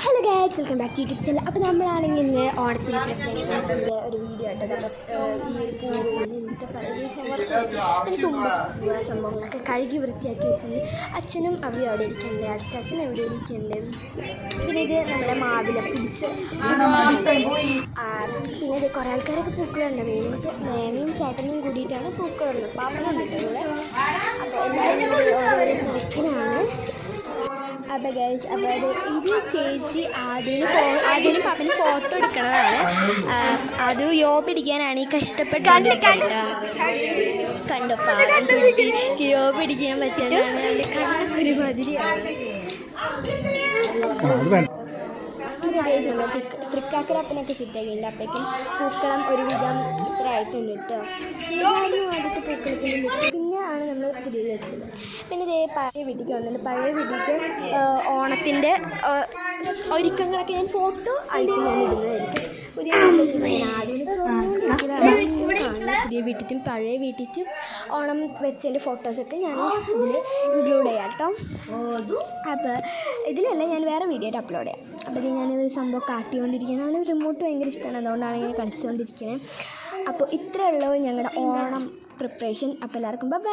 Hello guys, welcome back to YouTube channel. അപ്പോൾ നമ്മളാണെങ്കിൽ ഇന്ന് ഓണത്തിന് പ്രിപ്പറേഷൻസിൻ്റെ ഒരു വീഡിയോ ആയിട്ട് ഈ പൂവിന് എന്തൊക്കെ പറയുന്നത് തുമ്പ സംഭവങ്ങളൊക്കെ കഴുകി വൃത്തിയാക്കി വെച്ചിട്ടുണ്ട്. അച്ഛനും അവയും അവിടെ ഇരിക്കുന്നുണ്ട്, അച്ഛൻ എവിടെ ഇരിക്കുന്നുണ്ട്. പിന്നെ ഇത് നമ്മുടെ മാവില പിടിച്ച് പിന്നെ ഇത് കുറേ ആൾക്കാരൊക്കെ പൂക്കളുണ്ട്. മെയിനായിട്ട് മേനയും ചേട്ടനും കൂടിയിട്ടാണ് പൂക്കളുള്ളത്. പാപ്പനുണ്ട് ഇവിടെ. അപ്പോൾ എല്ലാവരും ഓരോരോ തിരക്കിലാണ്. അപ്പോൾ ഗൈസ്, അപ്പോൾ ഇത് ചേച്ചി ആദ്യം പാപ്പന് ഫോട്ടോ എടുക്കണതാണ്. അത് യോ പിടിക്കാനാണ് ഈ കഷ്ടപ്പെട്ട് കണ്ടപ്പോൾ യോ പിടിക്കാൻ പറ്റുന്നതാണ്. അതിൻ്റെ കണ്ണൊക്കെ ഒരുമാതിരിയാണ്. നമ്മൾ തൃക്കാക്കരപ്പനൊക്കെ സെറ്റാക്കിയിട്ടുണ്ട്. അപ്പോഴേക്കും പൂക്കളം ഒരുവിധം ഇത്ര ആയിട്ടുണ്ട് കേട്ടോ. ആദ്യത്തെ പൂക്കളത്തിൻ്റെ മുക്ക് പിന്നെയാണ് നമ്മൾ പുതിയത് വെച്ചത്. പിന്നെ ഇതേ പഴയ വീട്ടിലേക്ക് വന്നിട്ട് പഴയ വീട്ടിലേക്ക് ഓണത്തിൻ്റെ ഒരുക്കങ്ങളൊക്കെ ഞാൻ ഫോട്ടോ ആയിട്ട് ഞാൻ ഇടുന്നതായിരിക്കും. പുതിയ വീട്ടിലേക്ക് ഞാൻ ആദ്യം ചോദിക്കുന്നതാണ്. പുതിയ വീട്ടിലും പഴയ വീട്ടിലും ഓണം വെച്ചതിൻ്റെ ഫോട്ടോസൊക്കെ ഞാൻ ഇതിൽ ഇൻക്ലൂഡ് ചെയ്യാം കേട്ടോ. അപ്പോൾ ഇതിലല്ല, ഞാൻ വേറെ വീഡിയോ ആയിട്ട് അപ്ലോഡ് ചെയ്യാം. അപ്പോൾ ഇത് ഞാനൊരു സംഭവം കാട്ടിക്കൊണ്ടിരിക്കുന്നത്. അവന് റിമോട്ട് ഭയങ്കര ഇഷ്ടമാണ്, അതുകൊണ്ടാണ് ഇങ്ങനെ കളിച്ചുകൊണ്ടിരിക്കുന്നത്. അപ്പോൾ ഇത്രയുള്ളൂ ഞങ്ങളുടെ ഓണം പ്രിപ്പറേഷൻ. അപ്പോൾ എല്ലാവർക്കും ബൈ.